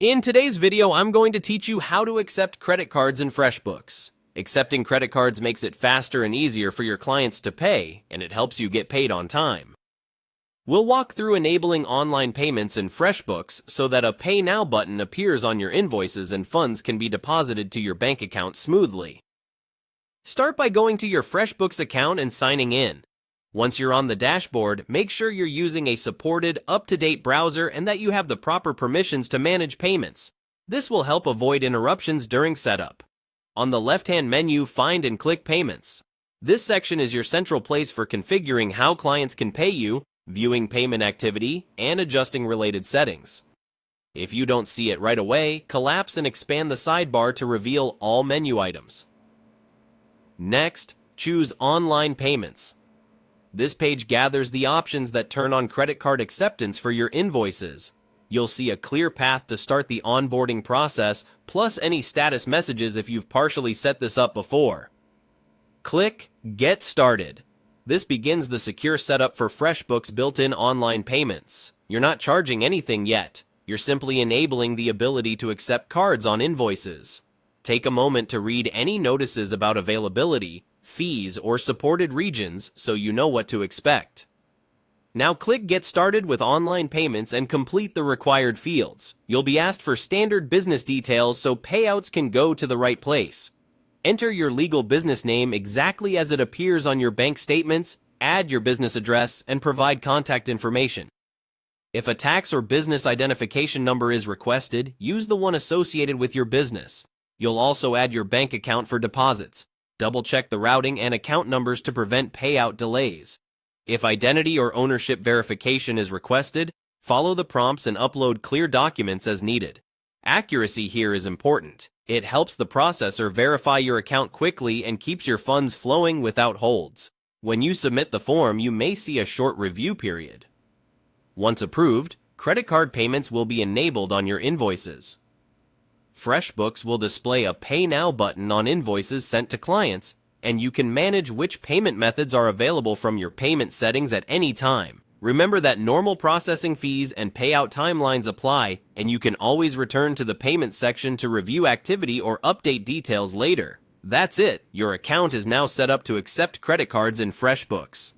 In today's video, I'm going to teach you how to accept credit cards in FreshBooks. Accepting credit cards makes it faster and easier for your clients to pay, and it helps you get paid on time. We'll walk through enabling online payments in FreshBooks so that a Pay Now button appears on your invoices and funds can be deposited to your bank account smoothly. Start by going to your FreshBooks account and signing in. Once you're on the dashboard, make sure you're using a supported, up-to-date browser and that you have the proper permissions to manage payments. This will help avoid interruptions during setup. On the left-hand menu, find and click Payments. This section is your central place for configuring how clients can pay you, viewing payment activity, and adjusting related settings. If you don't see it right away, collapse and expand the sidebar to reveal all menu items. Next, choose Online Payments. This page gathers the options that turn on credit card acceptance for your invoices. You'll see a clear path to start the onboarding process, plus any status messages if you've partially set this up before. Click Get Started. This begins the secure setup for FreshBooks built-in online payments. You're not charging anything yet. You're simply enabling the ability to accept cards on invoices. Take a moment to read any notices about availability, fees, or supported regions so you know what to expect. Now click Get Started with online payments and complete the required fields. You'll be asked for standard business details so payouts can go to the right place. Enter your legal business name exactly as it appears on your bank statements, add your business address, and provide contact information. If a tax or business identification number is requested, use the one associated with your business. You'll also add your bank account for deposits. Double-check the routing and account numbers to prevent payout delays. If identity or ownership verification is requested, follow the prompts and upload clear documents as needed. Accuracy here is important. It helps the processor verify your account quickly and keeps your funds flowing without holds. When you submit the form, you may see a short review period. Once approved, credit card payments will be enabled on your invoices. FreshBooks will display a Pay Now button on invoices sent to clients, and you can manage which payment methods are available from your payment settings at any time. Remember that normal processing fees and payout timelines apply, and you can always return to the payment section to review activity or update details later. That's it. Your account is now set up to accept credit cards in FreshBooks.